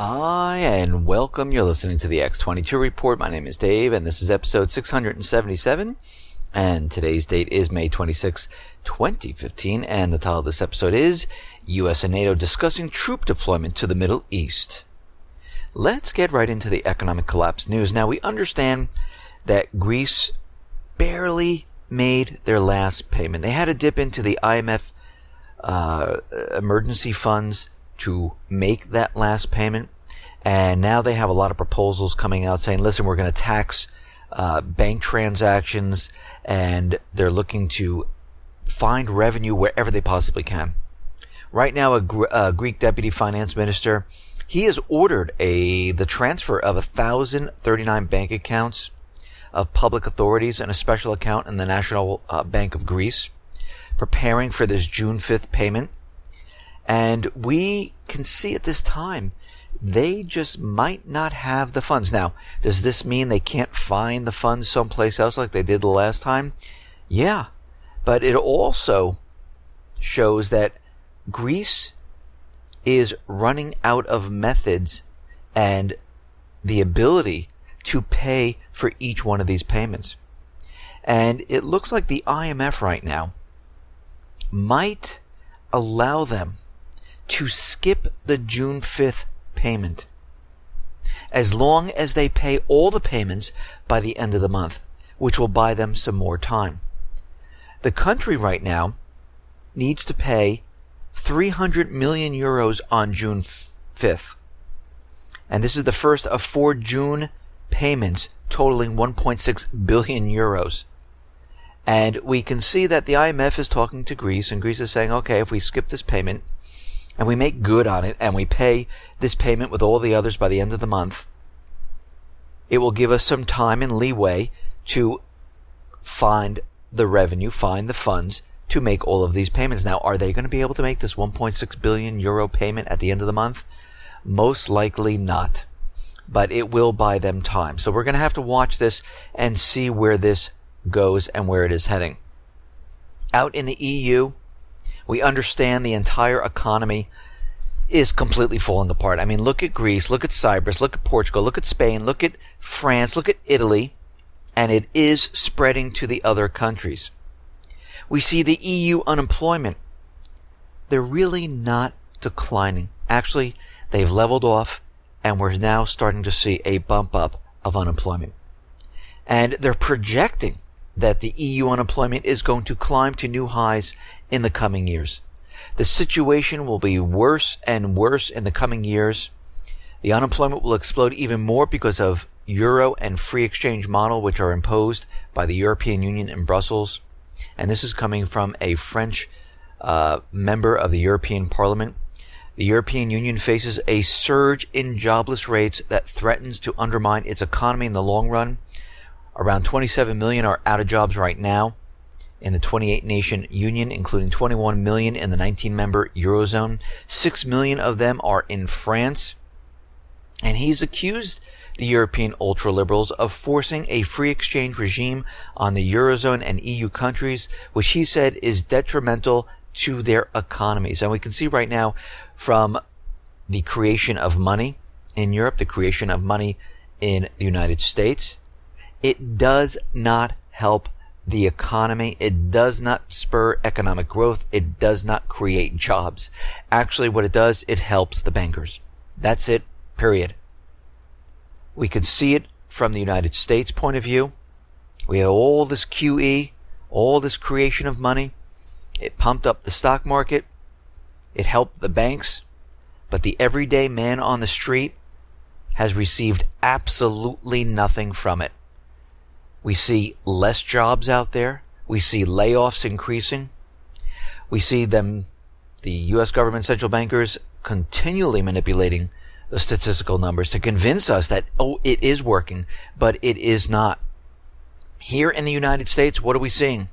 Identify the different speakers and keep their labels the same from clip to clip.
Speaker 1: Hi, and welcome. You're listening to the X22 Report. My name is Dave, and this is episode 677. And today's date is May 26, 2015. And the title of this episode is U.S. and NATO discussing troop deployment to the Middle East. Let's get right into the economic collapse news. Now, we understand that Greece barely made their last payment. They had to dip into the IMF emergency funds to make that last payment, and now they have a lot of proposals coming out saying, listen, we're going to tax bank transactions, and they're looking to find revenue wherever they possibly can. Right now, a Greek deputy finance minister, he has ordered the transfer of 1,039 bank accounts of public authorities and a special account in the National Bank of Greece, preparing for this June 5th payment. And we can see at this time, they just might not have the funds. Now, does this mean they can't find the funds someplace else like they did the last time? Yeah, but it also shows that Greece is running out of methods and the ability to pay for each one of these payments. And it looks like the IMF right now might allow them to skip the June 5th payment as long as they pay all the payments by the end of the month, which will buy them some more time. The country right now needs to pay 300 million euros on June 5th. And this is the first of 4 June payments totaling 1.6 billion euros. And we can see that the IMF is talking to Greece, and Greece is saying, okay, if we skip this payment and we make good on it and we pay this payment with all the others by the end of the month, it will give us some time and leeway to find the revenue, find the funds to make all of these payments. Now, are they going to be able to make this 1.6 billion euro payment at the end of the month? Most likely not, but it will buy them time. So we're going to have to watch this and see where this goes and where it is heading. Out in the EU, we understand the entire economy is completely falling apart. I mean, look at Greece, look at Cyprus, look at Portugal, look at Spain, look at France, look at Italy, and it is spreading to the other countries. We see the EU unemployment. They're really not declining. Actually, they've leveled off, and we're now starting to see a bump up of unemployment. And they're projecting that the EU unemployment is going to climb to new highs in the coming years. The situation will be worse and worse in the coming years. The unemployment will explode even more because of euro and free exchange model, which are imposed by the European Union in Brussels. And this is coming from a French member of the European Parliament. The European Union faces a surge in jobless rates that threatens to undermine its economy in the long run. Around 27 million are out of jobs right now in the 28-nation union, including 21 million in the 19-member Eurozone. 6 million of them are in France. And he's accused the European ultra-liberals of forcing a free exchange regime on the Eurozone and EU countries, which he said is detrimental to their economies. And we can see right now from the creation of money in Europe, the creation of money in the United States, it does not help the economy. It does not spur economic growth. It does not create jobs. Actually, what it does, it helps the bankers. That's it, period. We can see it from the United States point of view. We have all this QE, all this creation of money. It pumped up the stock market. It helped the banks. But the everyday man on the street has received absolutely nothing from it. We see less jobs out there. We see layoffs increasing. We see the U.S. government central bankers continually manipulating the statistical numbers to convince us that, oh, it is working, but it is not. Here in the United States, what are we seeing?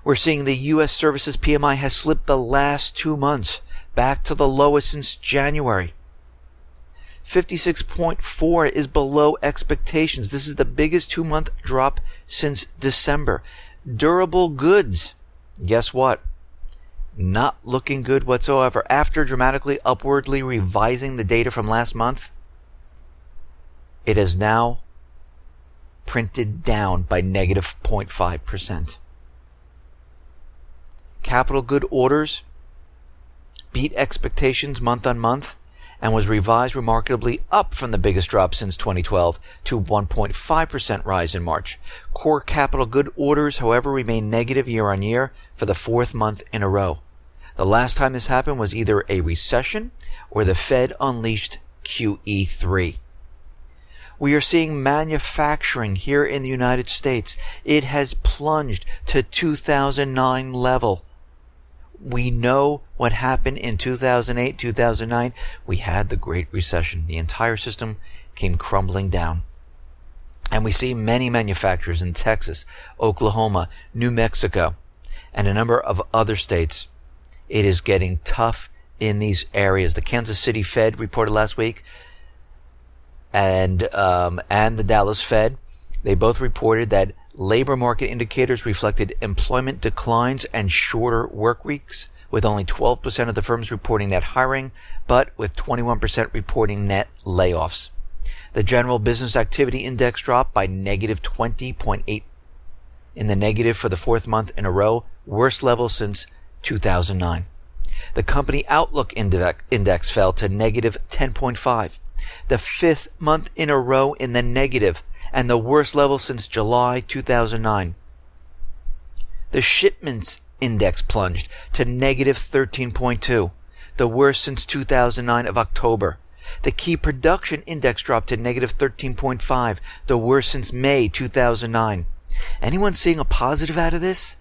Speaker 1: We're seeing the U.S. services PMI has slipped the last 2 months back to the lowest since January. 56.4 is below expectations. This is the biggest 2-month drop since December. Durable goods, guess what? Not looking good whatsoever. After dramatically upwardly revising the data from last month, it is now printed down by negative 0.5%. Capital good orders beat expectations month on month and was revised remarkably up from the biggest drop since 2012 to 1.5% rise in March. Core capital good orders, however, remain negative year on year for the fourth month in a row. The last time this happened was either a recession or the Fed unleashed QE3. We are seeing manufacturing here in the United States. It has plunged to 2009 level. We know what happened in 2008, 2009. We had the Great Recession. The entire system came crumbling down. And we see many manufacturers in Texas, Oklahoma, New Mexico, and a number of other states. It is getting tough in these areas. The Kansas City Fed reported last week, and the Dallas Fed, they both reported that labor market indicators reflected employment declines and shorter work weeks, with only 12% of the firms reporting net hiring, but with 21% reporting net layoffs. The General Business Activity Index dropped by negative 20.8 in the negative for the fourth month in a row, worst level since 2009. The Company Outlook Index fell to negative 10.5, the fifth month in a row in the negative, and the worst level since July 2009. The Shipments Index plunged to negative 13.2, the worst since 2009 of October. The Key Production Index dropped to negative 13.5, the worst since May 2009. Anyone seeing a positive out of this?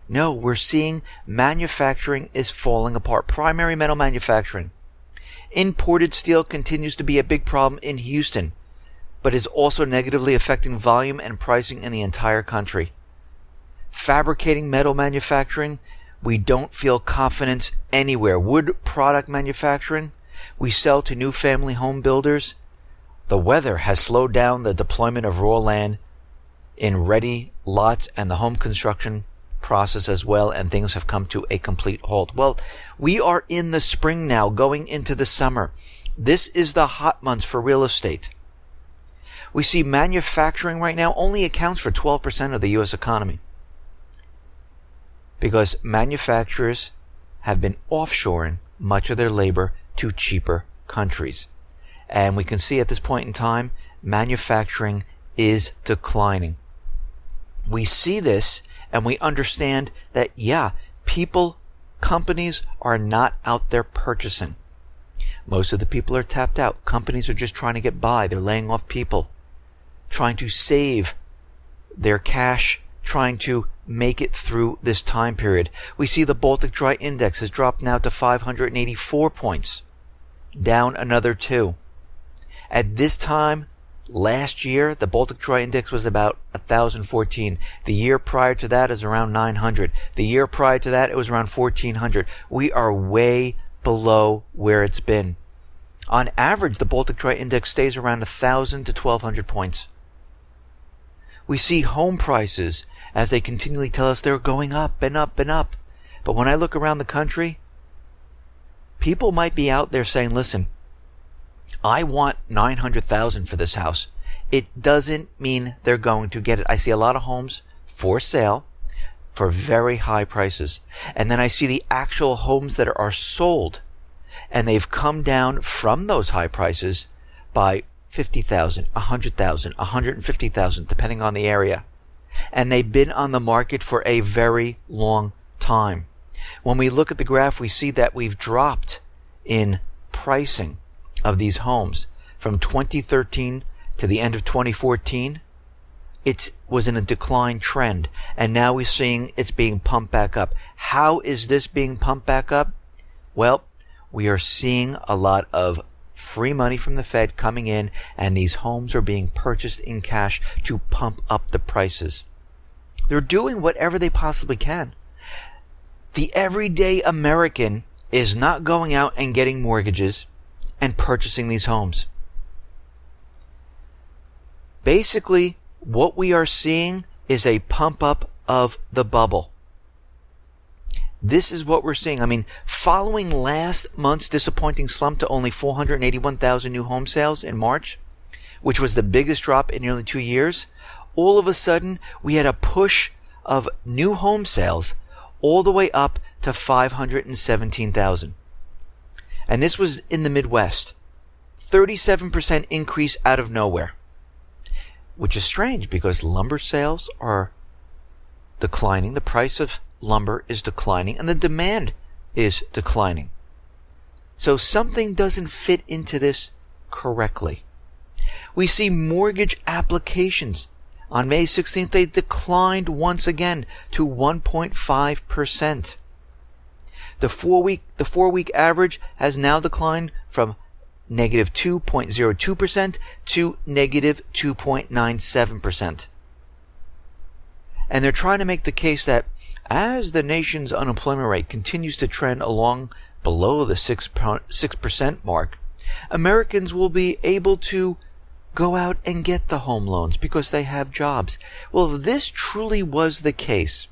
Speaker 1: No, we're seeing manufacturing is falling apart. Primary metal manufacturing. Imported steel continues to be a big problem in Houston, but is also negatively affecting volume and pricing in the entire country. Fabricating metal manufacturing, we don't feel confidence anywhere. Wood product manufacturing, we sell to new family home builders. The weather has slowed down the deployment of raw land in ready lots and the home construction process as well, and things have come to a complete halt. Well, we are in the spring now, going into the summer. This is the hot months for real estate. We see manufacturing right now only accounts for 12% of the U.S. economy, because manufacturers have been offshoring much of their labor to cheaper countries. And we can see at this point in time, manufacturing is declining. We see this and we understand that, companies are not out there purchasing. Most of the people are tapped out. Companies are just trying to get by. They're laying off people, trying to save their cash, trying to make it through this time period. We see the Baltic Dry Index has dropped now to 584 points, down another 2. At this time last year, the Baltic Dry Index was about 1,014. The year prior to that is around 900. The year prior to that, it was around 1,400. We are way below where it's been. On average, the Baltic Dry Index stays around 1,000 to 1,200 points. We see home prices, as they continually tell us, they're going up and up and up. But when I look around the country, people might be out there saying, listen, I want $900,000 for this house. It doesn't mean they're going to get it. I see a lot of homes for sale for very high prices. And then I see the actual homes that are sold, and they've come down from those high prices by $50,000, $100,000, $150,000, depending on the area. And they've been on the market for a very long time. When we look at the graph, we see that we've dropped in pricing of these homes from 2013 to the end of 2014. It was in a decline trend, and now we're seeing it's being pumped back up. How is this being pumped back up? Well, we are seeing a lot of free money from the Fed coming in, and these homes are being purchased in cash to pump up the prices. They're doing whatever they possibly can. The everyday American is not going out and getting mortgages and purchasing these homes. Basically, what we are seeing is a pump up of the bubble. This is what we're seeing. I mean, following last month's disappointing slump to only 481,000 new home sales in March, which was the biggest drop in nearly 2 years, all of a sudden we had a push of new home sales all the way up to 517,000. And this was in the Midwest. 37% increase out of nowhere. Which is strange because lumber sales are declining. The price of lumber is declining and the demand is declining. So something doesn't fit into this correctly. We see mortgage applications. On May 16th, they declined once again to 1.5%. The four-week average has now declined from negative 2.02% to negative 2.97%. And they're trying to make the case that as the nation's unemployment rate continues to trend along below the 6% mark, Americans will be able to go out and get the home loans because they have jobs. Well, if this truly was the case,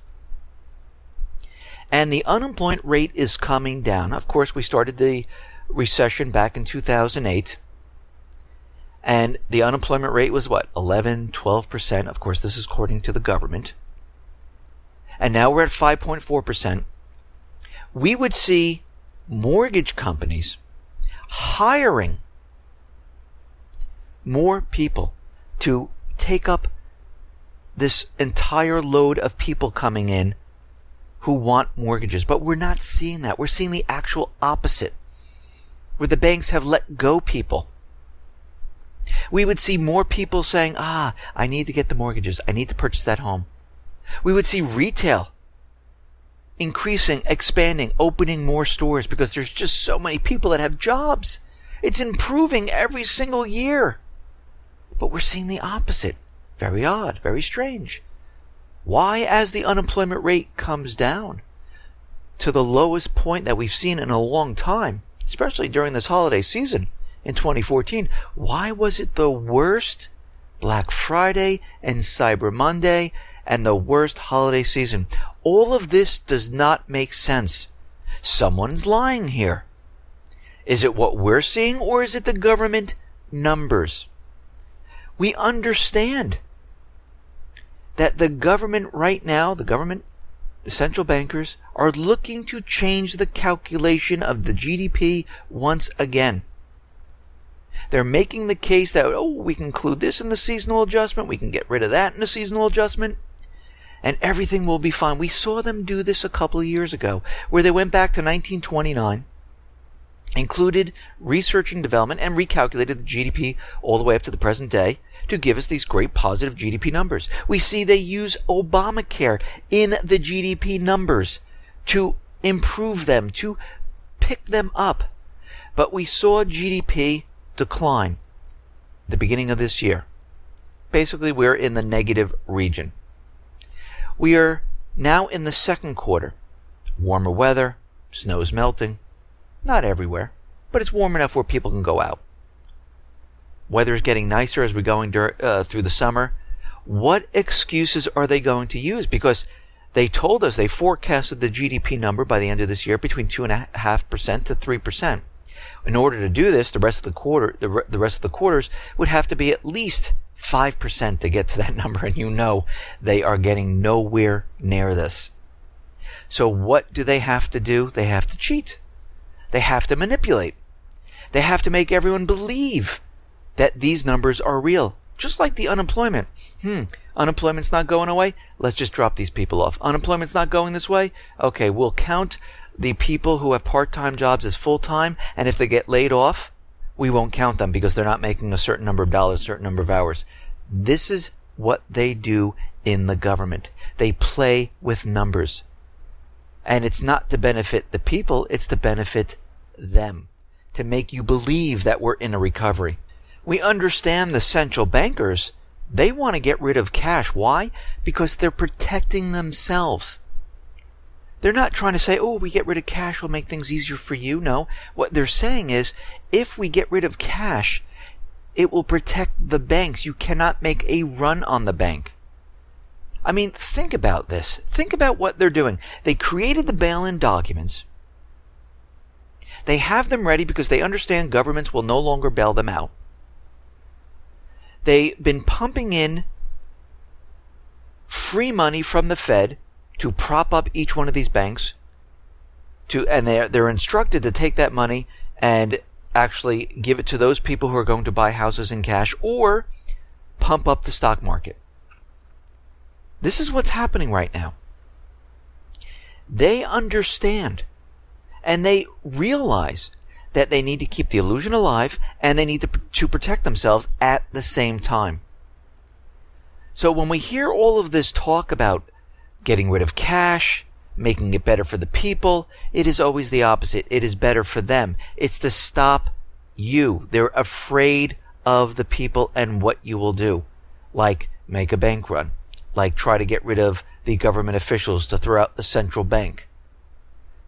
Speaker 1: and the unemployment rate is coming down. Of course, we started the recession back in 2008. And the unemployment rate was what? 11, 12%. Of course, this is according to the government. And now we're at 5.4%. We would see mortgage companies hiring more people to take up this entire load of people coming in who want mortgages. But we're not seeing that. We're seeing the actual opposite, where the banks have let go people. We would see more people saying, I need to get the mortgages. I need to purchase that home. We would see retail increasing, expanding, opening more stores because there's just so many people that have jobs. It's improving every single year. But we're seeing the opposite. Very odd, very strange. Why, as the unemployment rate comes down to the lowest point that we've seen in a long time, especially during this holiday season in 2014, why was it the worst Black Friday and Cyber Monday and the worst holiday season? All of this does not make sense. Someone's lying here. Is it what we're seeing or is it the government numbers? We understand that the government right now, the central bankers, are looking to change the calculation of the GDP once again. They're making the case that, we can include this in the seasonal adjustment, we can get rid of that in the seasonal adjustment, and everything will be fine. We saw them do this a couple of years ago, where they went back to 1929, included research and development, and recalculated the GDP all the way up to the present day to give us these great positive GDP numbers. We see they use Obamacare in the GDP numbers to improve them, to pick them up. But we saw GDP decline at the beginning of this year. Basically, we're in the negative region. We are now in the second quarter. Warmer weather, snow's melting. Not everywhere, but it's warm enough where people can go out. Weather is getting nicer as we're going through the summer. What excuses are they going to use? Because they told us, they forecasted the GDP number by the end of this year between 2.5% to 3%. In order to do this, the rest of the quarters would have to be at least 5% to get to that number, and they are getting nowhere near this. So what do they have to do? They have to cheat. They have to manipulate. They have to make everyone believe that these numbers are real. Just like the unemployment. Unemployment's not going away? Let's just drop these people off. Unemployment's not going this way? Okay, we'll count the people who have part-time jobs as full-time, and if they get laid off, we won't count them because they're not making a certain number of dollars, a certain number of hours. This is what they do in the government. They play with numbers. And it's not to benefit the people, it's to benefit them. To make you believe that we're in a recovery. We understand the central bankers, they want to get rid of cash. Why? Because they're protecting themselves. They're not trying to say, we get rid of cash, will make things easier for you. No, what they're saying is, if we get rid of cash, it will protect the banks. You cannot make a run on the bank. I mean, think about this. Think about what they're doing. They created the bail-in documents. They have them ready because they understand governments will no longer bail them out. They've been pumping in free money from the Fed to prop up each one of these banks, and they're instructed to take that money and actually give it to those people who are going to buy houses in cash or pump up the stock market. This is what's happening right now. They understand and they realize that they need to keep the illusion alive and they need to protect themselves at the same time. So when we hear all of this talk about getting rid of cash, making it better for the people, it is always the opposite. It is better for them. It's to stop you. They're afraid of the people and what you will do. Like make a bank run. Like try to get rid of the government officials to throw out the central bank.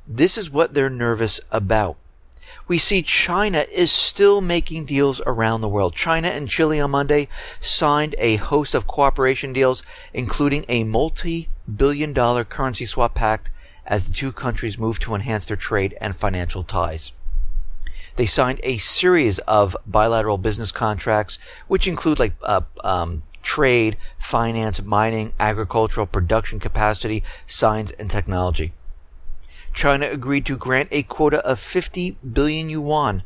Speaker 1: This is what they're nervous about. We see China is still making deals around the world. China and Chile on Monday signed a host of cooperation deals, including a multi-billion-dollar currency swap pact as the two countries move to enhance their trade and financial ties. They signed a series of bilateral business contracts, which include trade, finance, mining, agricultural, production capacity, science, and technology. China agreed to grant a quota of 50 billion yuan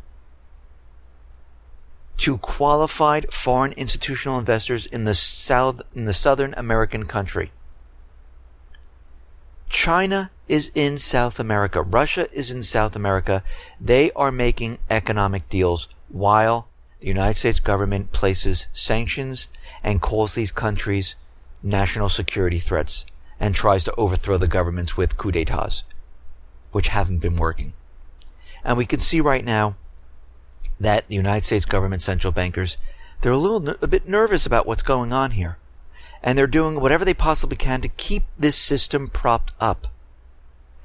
Speaker 1: to qualified foreign institutional investors in the southern American country. China is in South America. Russia is in South America. They are making economic deals while the United States government places sanctions and calls these countries national security threats and tries to overthrow the governments with coups d'etats, which haven't been working. And we can see right now that the United States government central bankers, they're a bit nervous about what's going on here. And they're doing whatever they possibly can to keep this system propped up.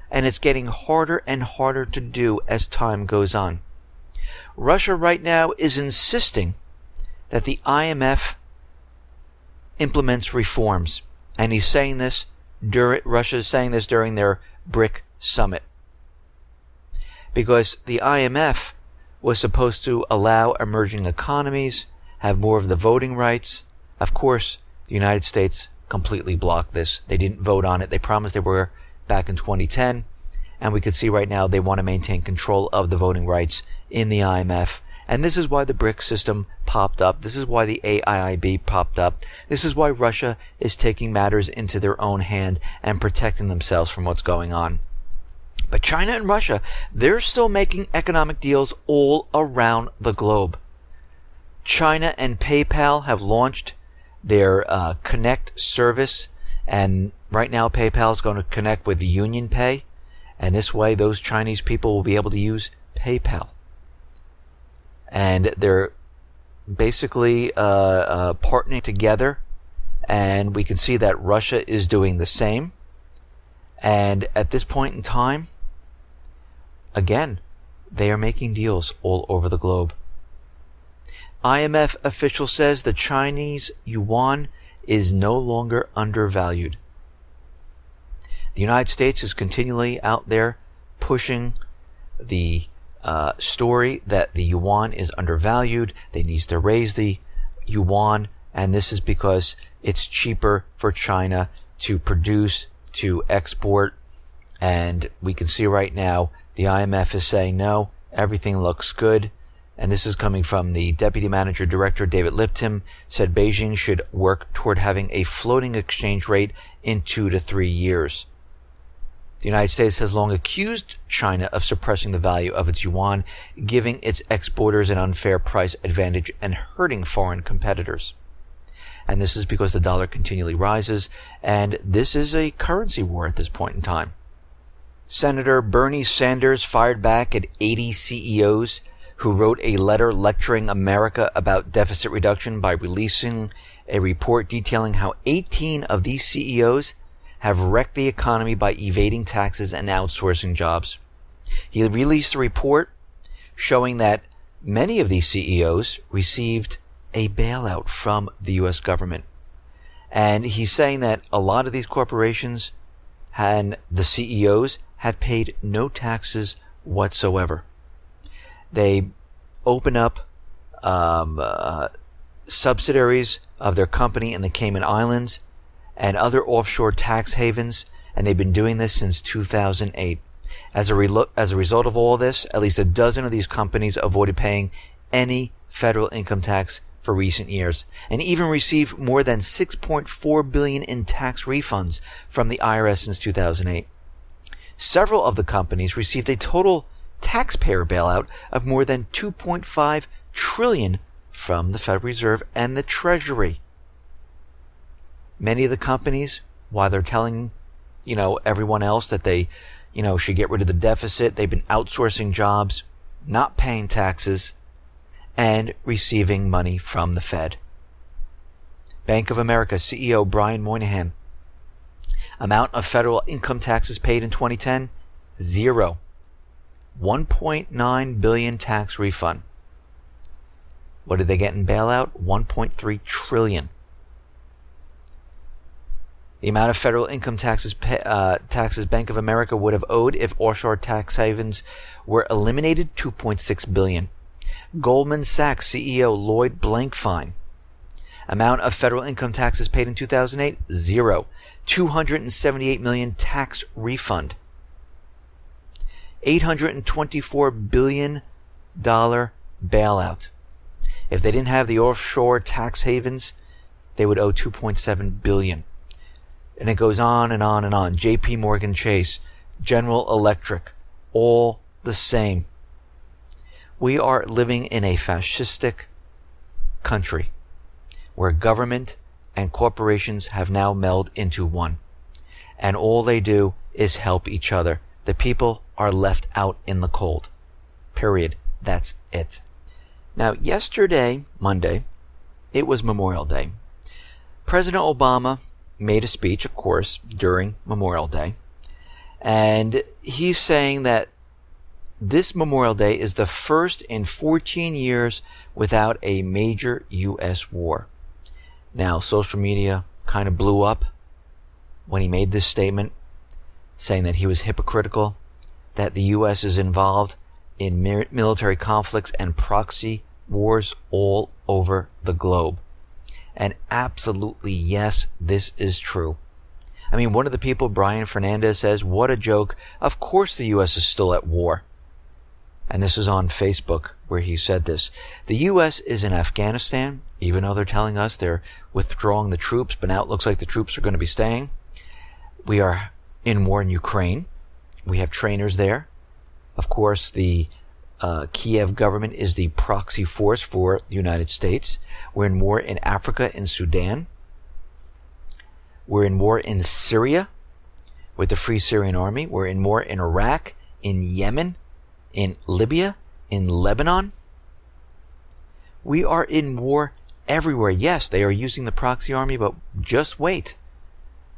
Speaker 1: And it's getting harder and harder to do as time goes on. Russia right now is insisting that the IMF implements reforms. And he's saying this Russia is saying this during their BRICS summit. Because the IMF was supposed to allow emerging economies have more of the voting rights. Of course, the United States completely blocked this. They didn't vote on it. They promised they were back in 2010. And we could see right now they want to maintain control of the voting rights in the IMF. And this is why the BRICS system popped up. This is why the AIIB popped up. This is why Russia is taking matters into their own hand and protecting themselves from what's going on. But China and Russia, they're still making economic deals all around the globe. China and PayPal have launched their Connect service, and right now PayPal is going to connect with Union Pay, and this way those Chinese people will be able to use PayPal. And they're basically partnering together, and we can see that Russia is doing the same. And at this point in time, again, they are making deals all over the globe. IMF official says the Chinese yuan is no longer undervalued. The United States is continually out there pushing the story that the yuan is undervalued. They need to raise the yuan, and this is because it's cheaper for China to produce, to export. And we can see right now the IMF is saying no, everything looks good. And this is coming from the Deputy Manager Director, David Lipton, said Beijing should work toward having a floating exchange rate in 2 to 3 years. The United States has long accused China of suppressing the value of its yuan, giving its exporters an unfair price advantage and hurting foreign competitors. And this is because the dollar continually rises, and this is a currency war at this point in time. Senator Bernie Sanders fired back at 80 CEOs who wrote a letter lecturing America about deficit reduction by releasing a report detailing how 18 of these CEOs have wrecked the economy by evading taxes and outsourcing jobs. He released a report showing that many of these CEOs received a bailout from the U.S. government. And he's saying that a lot of these corporations and the CEOs have paid no taxes whatsoever. They open up subsidiaries of their company in the Cayman Islands and other offshore tax havens, and they've been doing this since 2008. As a result of all this, at least a dozen of these companies avoided paying any federal income tax for recent years, and even received more than $6.4 billion in tax refunds from the IRS since 2008. Several of the companies received a total taxpayer bailout of more than $2.5 trillion from the Federal Reserve and the Treasury. Many of the companies, while they're telling, everyone else that they, should get rid of the deficit, they've been outsourcing jobs, not paying taxes, and receiving money from the Fed. Bank of America CEO Brian Moynihan. Amount of federal income taxes paid in 2010? Zero. $1.9 billion tax refund. What did they get in bailout? $1.3 trillion. The amount of federal income taxes Bank of America would have owed if offshore tax havens were eliminated, $2.6 billion. Goldman Sachs CEO Lloyd Blankfein. Amount of federal income taxes paid in 2008? Zero. $278 million tax refund. $824 billion bailout. If they didn't have the offshore tax havens, they would owe $2.7 billion. And it goes on and on and on. JP Morgan Chase, General Electric, all the same. We are living in a fascistic country where government and corporations have now melded into one. And all they do is help each other. The people are left out in the cold. Period. That's it. Now, yesterday, Monday, it was Memorial Day. President Obama made a speech, of course, during Memorial Day. And he's saying that this Memorial Day is the first in 14 years without a major U.S. war. Now, social media kind of blew up when he made this statement, saying that he was hypocritical, that the U.S. is involved in military conflicts and proxy wars all over the globe. And absolutely, yes, this is true. I mean, one of the people, Brian Fernandez, says, what a joke. Of course the U.S. is still at war. And this is on Facebook where he said this. The U.S. is in Afghanistan, even though they're telling us they're withdrawing the troops, but now it looks like the troops are going to be staying. We are in war in Ukraine. We have trainers there. Of course, the Kiev government is the proxy force for the United States. We're in war in Africa, in Sudan. We're in war in Syria with the Free Syrian Army. We're in war in Iraq, in Yemen, in Libya, in Lebanon. We are in war everywhere. Yes, they are using the proxy army, but just wait.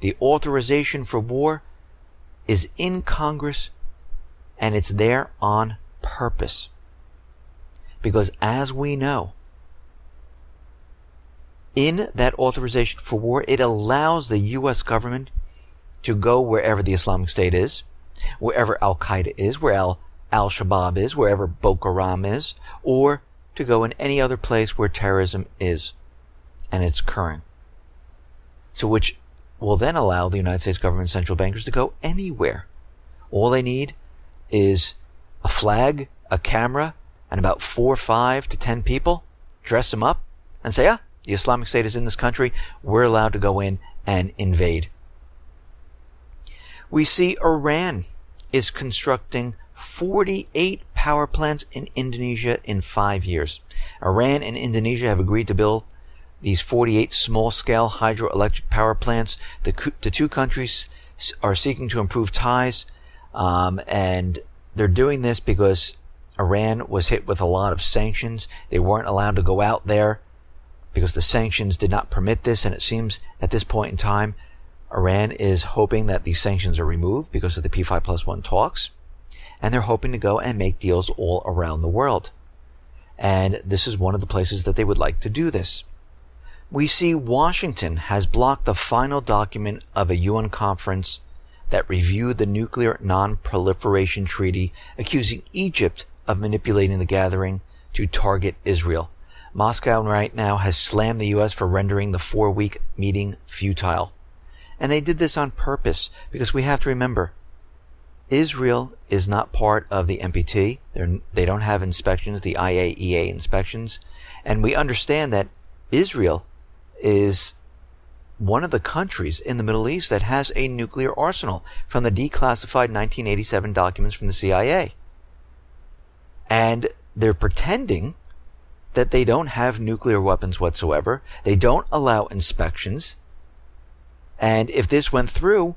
Speaker 1: The authorization for war is in Congress, and it's there on purpose. Because as we know, in that authorization for war, it allows the U.S. government to go wherever the Islamic State is, wherever Al-Qaeda is, where Al-Shabaab is, wherever Boko Haram is, or to go in any other place where terrorism is and it's occurring. So which will then allow the United States government central bankers to go anywhere. All they need is a flag, a camera, and about 4, 5 to 10 people, dress them up, and say, the Islamic State is in this country, we're allowed to go in and invade. We see Iran is constructing 48 power plants in Indonesia in 5 years. Iran and Indonesia have agreed to build these 48 small-scale hydroelectric power plants. The two countries are seeking to improve ties, and they're doing this because Iran was hit with a lot of sanctions. They weren't allowed to go out there because the sanctions did not permit this, and it seems at this point in time, Iran is hoping that these sanctions are removed because of the P5+1 talks, and they're hoping to go and make deals all around the world. And this is one of the places that they would like to do this. We see Washington has blocked the final document of a UN conference that reviewed the Nuclear Non-Proliferation Treaty, accusing Egypt of manipulating the gathering to target Israel. Moscow right now has slammed the U.S. for rendering the 4-week meeting futile. And they did this on purpose, because we have to remember, Israel is not part of the NPT. They don't have inspections, the IAEA inspections. And we understand that Israel is one of the countries in the Middle East that has a nuclear arsenal from the declassified 1987 documents from the CIA. And they're pretending that they don't have nuclear weapons whatsoever. They don't allow inspections. And if this went through,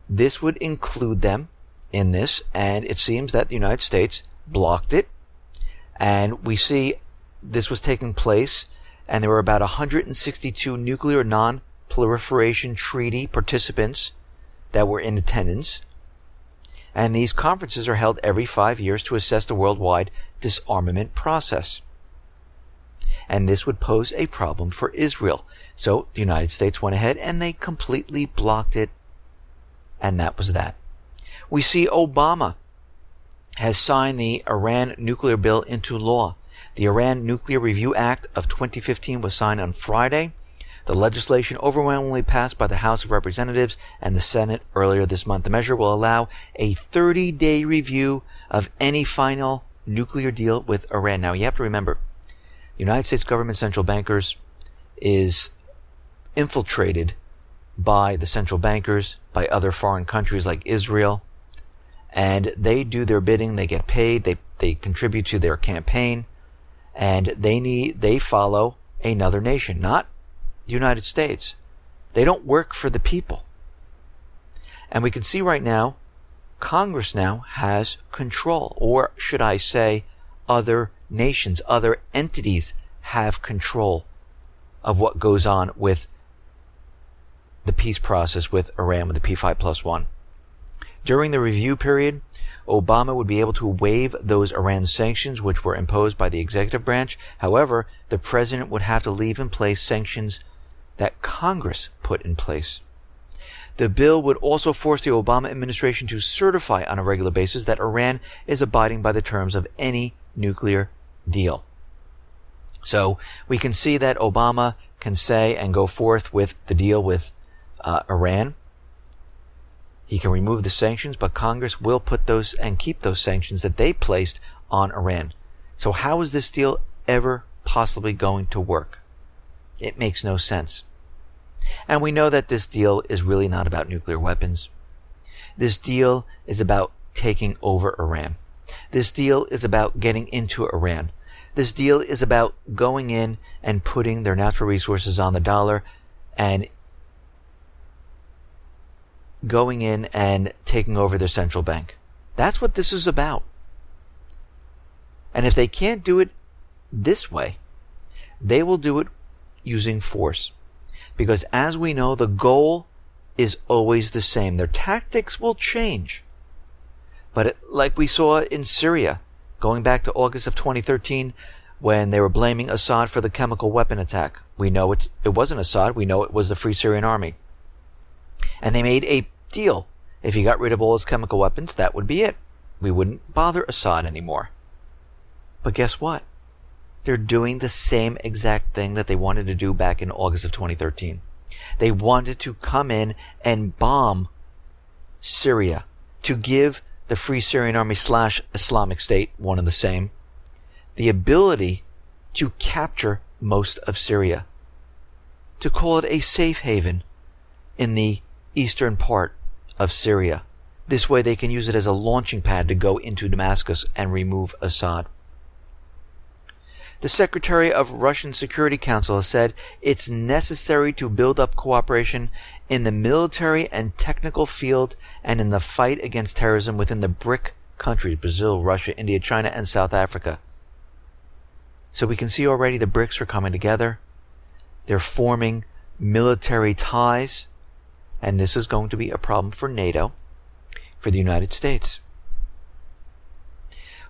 Speaker 1: this would include them in this. And it seems that the United States blocked it. And we see this was taking place, and there were about 162 nuclear non-proliferation treaty participants that were in attendance. And these conferences are held every 5 years to assess the worldwide disarmament process. And this would pose a problem for Israel. So the United States went ahead and they completely blocked it. And that was that. We see Obama has signed the Iran nuclear bill into law. The Iran Nuclear Review Act of 2015 was signed on Friday. The legislation overwhelmingly passed by the House of Representatives and the Senate earlier this month. The measure will allow a 30-day review of any final nuclear deal with Iran. Now, you have to remember, the United States government central bankers is infiltrated by the central bankers, by other foreign countries like Israel, and they do their bidding. They get paid. They contribute to their campaign, and they follow another nation, not the United States. They don't work for the people. And we can see right now, Congress now has control, or should I say, other nations, other entities have control of what goes on with the peace process with Iran, with the P5+1. During the review period, Obama would be able to waive those Iran sanctions which were imposed by the executive branch. However, the president would have to leave in place sanctions that Congress put in place. The bill would also force the Obama administration to certify on a regular basis that Iran is abiding by the terms of any nuclear deal. So we can see that Obama can say and go forth with the deal with Iran. He can remove the sanctions, but Congress will put those and keep those sanctions that they placed on Iran. So how is this deal ever possibly going to work? It makes no sense. And we know that this deal is really not about nuclear weapons. This deal is about taking over Iran. This deal is about getting into Iran. This deal is about going in and putting their natural resources on the dollar and going in and taking over their central bank. That's what this is about. And if they can't do it this way, they will do it using force. Because as we know, the goal is always the same. Their tactics will change. But like we saw in Syria, going back to August of 2013, when they were blaming Assad for the chemical weapon attack. We know it wasn't Assad. We know it was the Free Syrian Army. And they made a deal. If he got rid of all his chemical weapons, that would be it. We wouldn't bother Assad anymore. But guess what? They're doing the same exact thing that they wanted to do back in August of 2013. They wanted to come in and bomb Syria, to give the Free Syrian Army / Islamic State, one and the same, the ability to capture most of Syria, to call it a safe haven in the eastern part of Syria. This way they can use it as a launching pad to go into Damascus and remove Assad. The Secretary of Russian Security Council has said it's necessary to build up cooperation in the military and technical field and in the fight against terrorism within the BRICS countries, Brazil, Russia, India, China, and South Africa. So we can see already the BRICS are coming together. They're forming military ties, and this is going to be a problem for NATO, for the United States.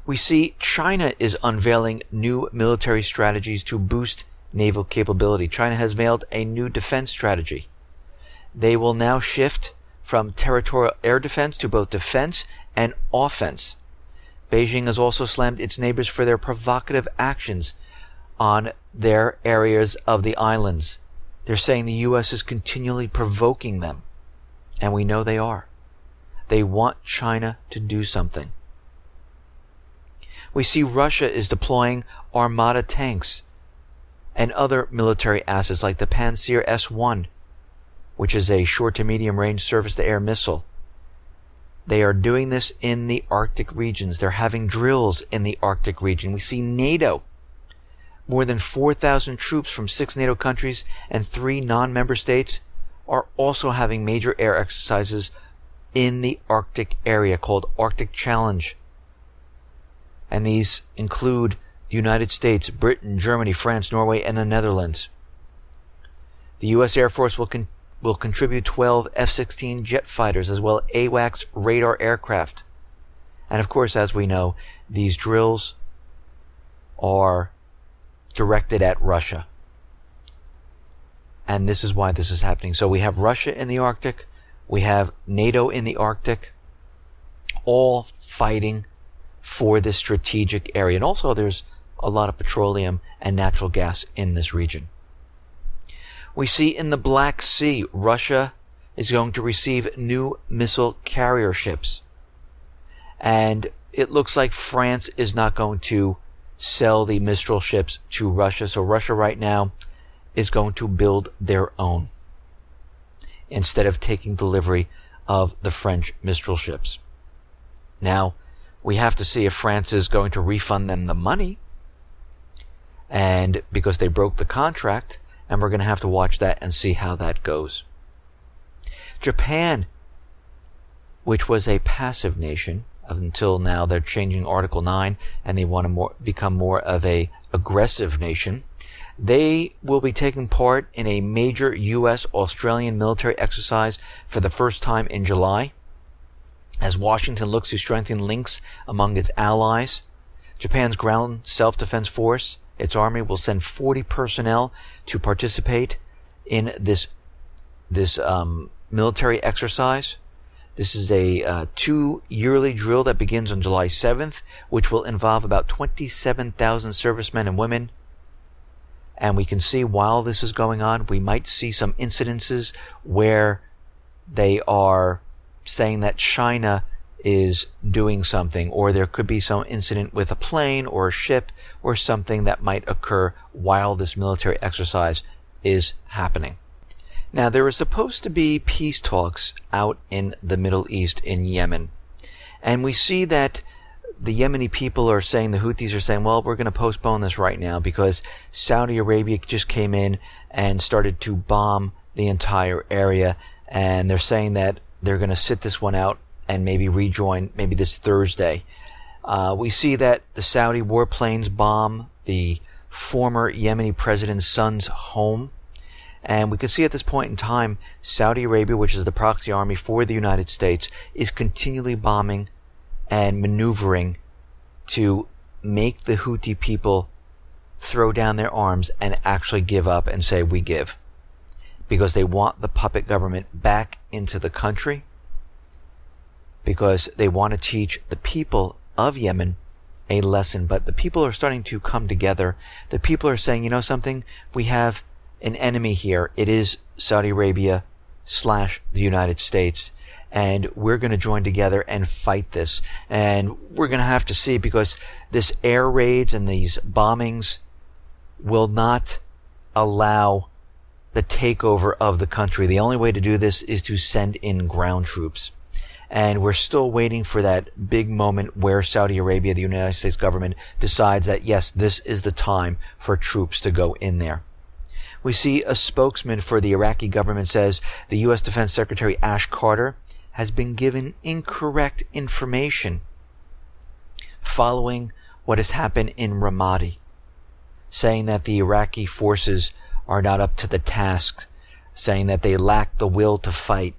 Speaker 1: We see China is unveiling new military strategies to boost naval capability. China has veiled a new defense strategy. They will now shift from territorial air defense to both defense and offense. Beijing has also slammed its neighbors for their provocative actions on their areas of the islands. They're saying the U.S. is continually provoking them. And we know they are. They want China to do something. We see Russia is deploying Armada tanks and other military assets like the Pantsir S-1, which is a short to medium range surface-to-air missile. They are doing this in the Arctic regions. They're having drills in the Arctic region. We see NATO. More than 4,000 troops from 6 NATO countries and 3 non-member states are also having major air exercises in the Arctic area called Arctic Challenge. And these include the United States, Britain, Germany, France, Norway, and the Netherlands. The U.S. Air Force will contribute 12 F-16 jet fighters as well as AWACS radar aircraft. And of course, as we know, these drills are directed at Russia. And this is why this is happening. So we have Russia in the Arctic, we have NATO in the Arctic, all fighting for this strategic area. And also there's a lot of petroleum and natural gas in this region. We see in the Black Sea, Russia is going to receive new missile carrier ships. And it looks like France is not going to sell the Mistral ships to Russia. So Russia right now is going to build their own instead of taking delivery of the French Mistral ships. Now, we have to see if France is going to refund them the money, and because they broke the contract, and we're going to have to watch that and see how that goes. Japan, which was a passive nation until now, they're changing Article 9 and they want to become more of a aggressive nation. They will be taking part in a major U.S.-Australian military exercise for the first time in July. As Washington looks to strengthen links among its allies, Japan's ground self-defense force, its army, will send 40 personnel to participate in this military exercise. This is a 2-yearly drill that begins on July 7th, which will involve about 27,000 servicemen and women. And we can see while this is going on, we might see some incidences where they are saying that China is doing something, or there could be some incident with a plane or a ship or something that might occur while this military exercise is happening. Now, there are supposed to be peace talks out in the Middle East in Yemen. And we see that the Yemeni people are saying, the Houthis are saying, well, we're going to postpone this right now because Saudi Arabia just came in and started to bomb the entire area. And they're saying that they're going to sit this one out and maybe rejoin maybe this Thursday. We see that the Saudi warplanes bomb the former Yemeni president's son's home. And we can see at this point in time, Saudi Arabia, which is the proxy army for the United States, is continually bombing and maneuvering to make the Houthi people throw down their arms and actually give up and say, we give. Because they want the puppet government back into the country, because they want to teach the people of Yemen a lesson. But the people are starting to come together. The people are saying, you know something, we have an enemy here. It is Saudi Arabia / the United States. And we're going to join together and fight this. And we're going to have to see, because this air raids and these bombings will not allow the takeover of the country. The only way to do this is to send in ground troops. And we're still waiting for that big moment where Saudi Arabia, the United States government, decides that, yes, this is the time for troops to go in there. We see a spokesman for the Iraqi government says the U.S. Defense Secretary Ash Carter has been given incorrect information following what has happened in Ramadi, saying that the Iraqi forces are not up to the task, saying that they lack the will to fight.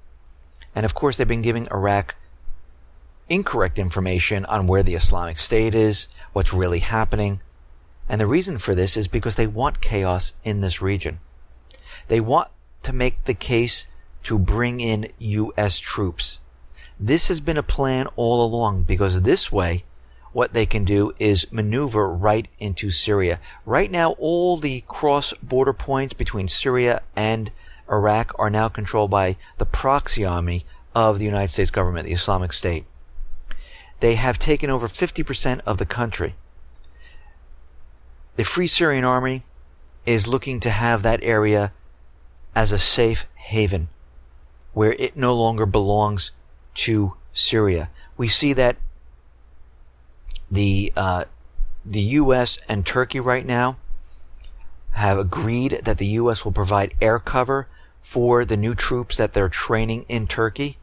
Speaker 1: And of course, they've been giving Iraq incorrect information on where the Islamic State is, what's really happening. And the reason for this is because they want chaos in this region. They want to make the case to bring in U.S. troops. This has been a plan all along, because this way, what they can do is maneuver right into Syria. Right now, all the cross-border points between Syria and Iraq are now controlled by the proxy army of the United States government, the Islamic State. They have taken over 50% of the country. The Free Syrian Army is looking to have that area as a safe haven where it no longer belongs to Syria. We see that the U.S. and Turkey right now have agreed that the U.S. will provide air cover for the new troops that they're training in Turkey.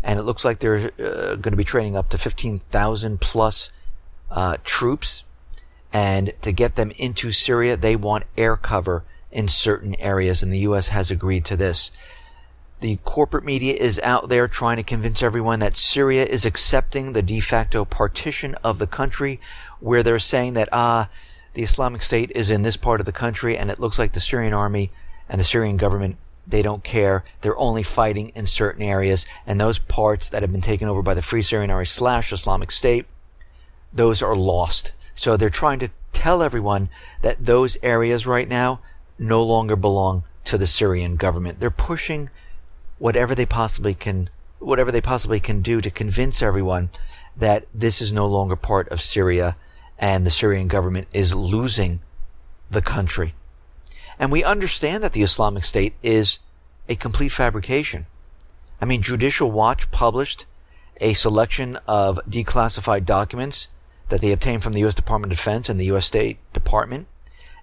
Speaker 1: And it looks like they're going to be training up to 15,000 plus troops. And to get them into Syria, they want air cover in certain areas, and the U.S. has agreed to this. The corporate media is out there trying to convince everyone that Syria is accepting the de facto partition of the country, where they're saying that, the Islamic State is in this part of the country, and it looks like the Syrian army and the Syrian government, they don't care. They're only fighting in certain areas, and those parts that have been taken over by the Free Syrian Army / Islamic State, those are lost. So they're trying to tell everyone that those areas right now no longer belong to the Syrian government. They're pushing whatever they possibly can do to convince everyone that this is no longer part of Syria and the Syrian government is losing the country. And we understand that the Islamic State is a complete fabrication. I mean, Judicial Watch published a selection of declassified documents that they obtained from the U.S. Department of Defense and the U.S. State Department.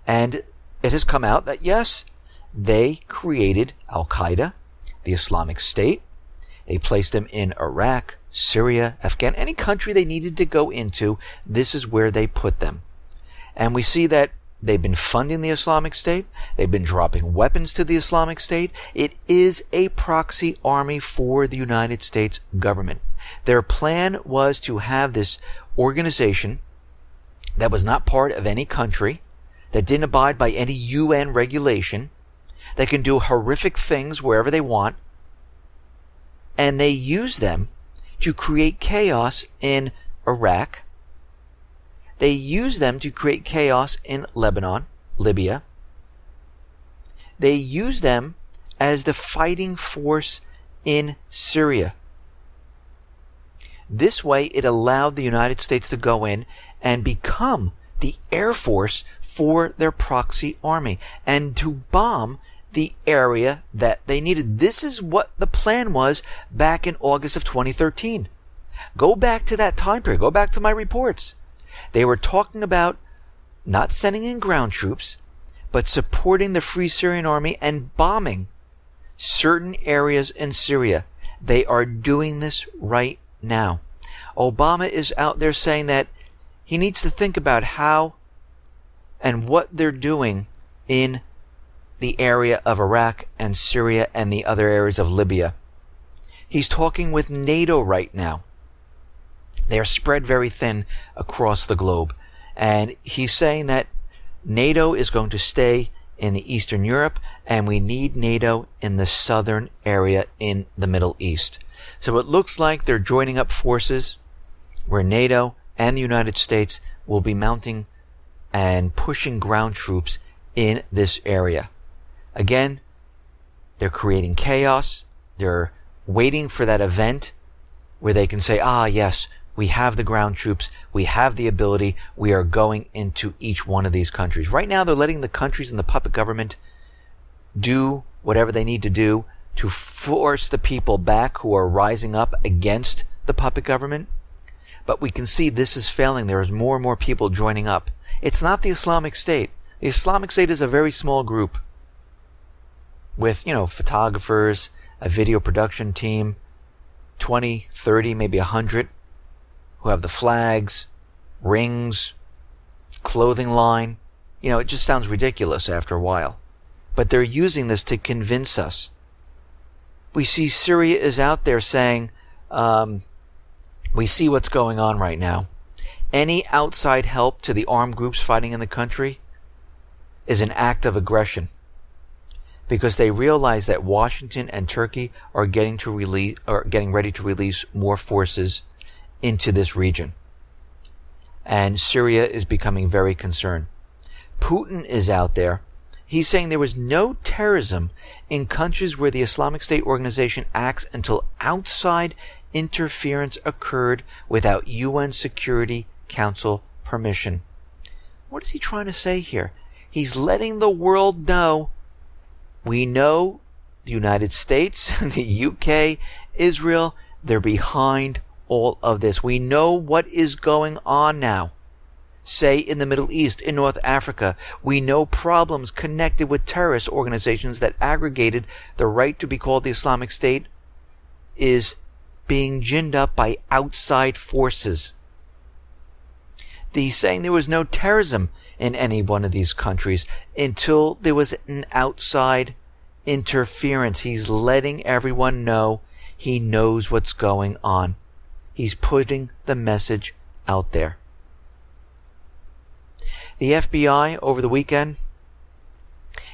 Speaker 1: And it has come out that, yes, they created Al-Qaeda, the Islamic State. They placed them in Iraq, Syria, Afghanistan, any country they needed to go into. This is where they put them. And we see that they've been funding the Islamic State. They've been dropping weapons to the Islamic State. It is a proxy army for the United States government. Their plan was to have this organization that was not part of any country, that didn't abide by any UN regulation, that can do horrific things wherever they want, and they use them to create chaos in Iraq. They use them to create chaos in Lebanon, Libya. They use them as the fighting force in Syria. This way, it allowed the United States to go in and become the air force for their proxy army and to bomb the area that they needed. This is what the plan was back in August of 2013. Go back to that time period. Go back to my reports. They were talking about not sending in ground troops, but supporting the Free Syrian Army and bombing certain areas in Syria. They are doing this right now. Obama is out there saying that he needs to think about how and what they're doing in the area of Iraq and Syria and the other areas of Libya. He's talking with NATO right now. They are spread very thin across the globe. And he's saying that NATO is going to stay in the Eastern Europe, and we need NATO in the southern area in the Middle East. So it looks like they're joining up forces where NATO and the United States will be mounting and pushing ground troops in this area. Again, they're creating chaos. They're waiting for that event where they can say, yes, we have the ground troops. We have the ability. We are going into each one of these countries. Right now, they're letting the countries and the puppet government do whatever they need to do to force the people back who are rising up against the puppet government. But we can see this is failing. There is more and more people joining up. It's not the Islamic State. The Islamic State is a very small group with, photographers, a video production team, 20, 30, maybe 100, who have the flags, rings, clothing line. It just sounds ridiculous after a while. But they're using this to convince us. We see Syria is out there saying, we see what's going on right now. Any outside help to the armed groups fighting in the country is an act of aggression, because they realize that Washington and Turkey are getting ready to release more forces into this region. and Syria is becoming very concerned. Putin is out there. He's saying there was no terrorism in countries where the Islamic State organization acts until outside interference occurred without UN Security Council permission. What is he trying to say here? He's letting the world know, we know the United States, the UK, Israel, they're behind all of this. We know what is going on now. Say in the Middle East, in North Africa, we know problems connected with terrorist organizations that aggregated the right to be called the Islamic State is being ginned up by outside forces. He's saying there was no terrorism in any one of these countries until there was an outside interference. He's letting everyone know he knows what's going on. He's putting the message out there. The FBI over the weekend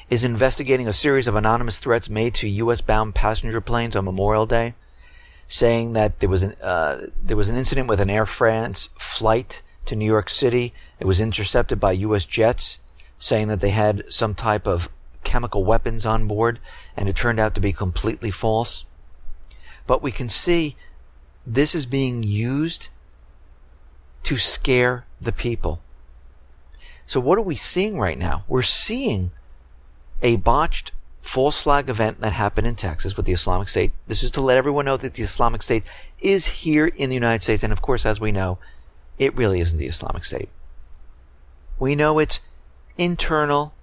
Speaker 1: is investigating a series of anonymous threats made to U.S.-bound passenger planes on Memorial Day, saying that there was an incident with an Air France flight to New York City. It was intercepted by U.S. jets, saying that they had some type of chemical weapons on board, and it turned out to be completely false. But we can see this is being used to scare the people. So what are we seeing right now? We're seeing a botched false flag event that happened in Texas with the Islamic State. This is to let everyone know that the Islamic State is here in the United States. And of course, as we know, it really isn't the Islamic State. We know it's internal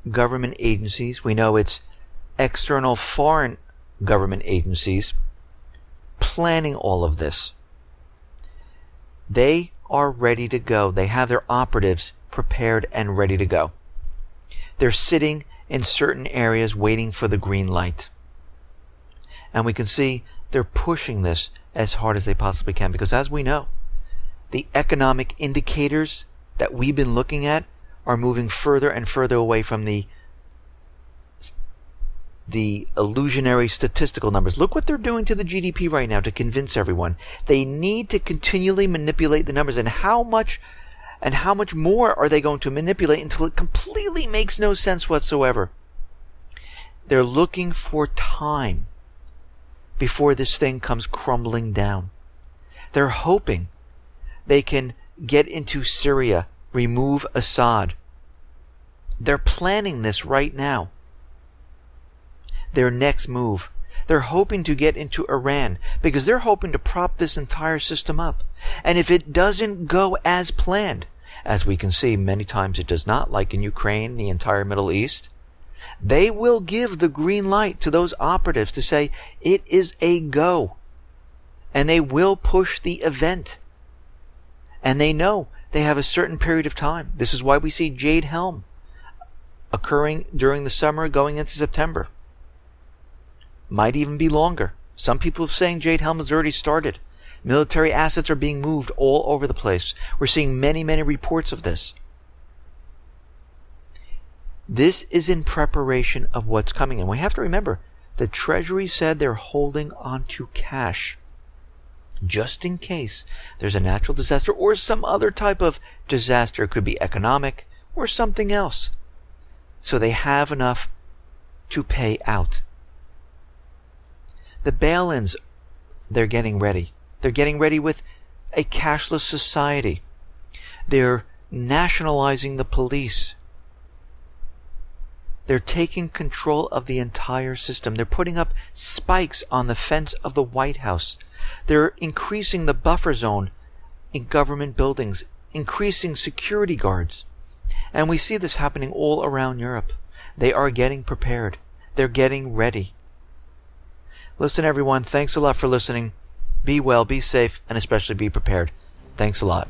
Speaker 1: government agencies. We know it's external foreign government agencies planning all of this. They are ready to go. They have their operatives prepared and ready to go. They're sitting in certain areas waiting for the green light. And we can see they're pushing this as hard as they possibly can, because as we know, the economic indicators that we've been looking at are moving further and further away from the illusionary statistical numbers. Look what they're doing to the GDP right now to convince everyone. They need to continually manipulate the numbers. And how much more are they going to manipulate until it completely makes no sense whatsoever? They're looking for time before this thing comes crumbling down. They're hoping they can get into Syria, remove Assad. They're planning this right now. Their next move. They're hoping to get into Iran because they're hoping to prop this entire system up. And if it doesn't go as planned, as we can see many times it does not, like in Ukraine, the entire Middle East, they will give the green light to those operatives to say it is a go. And they will push the event. And they know they have a certain period of time. This is why we see Jade Helm occurring during the summer going into September. Might even be longer. Some people are saying Jade Helm has already started. Military assets are being moved all over the place. We're seeing many, many reports of this. This is in preparation of what's coming. And we have to remember, the Treasury said they're holding on to cash just in case there's a natural disaster or some other type of disaster. It could be economic or something else. So they have enough to pay out. The bail-ins, they're getting ready. They're getting ready with a cashless society. They're nationalizing the police. They're taking control of the entire system. They're putting up spikes on the fence of the White House. They're increasing the buffer zone in government buildings, increasing security guards. And we see this happening all around Europe. They are getting prepared. They're getting ready. Listen, everyone, thanks a lot for listening. Be well, be safe, and especially be prepared. Thanks a lot.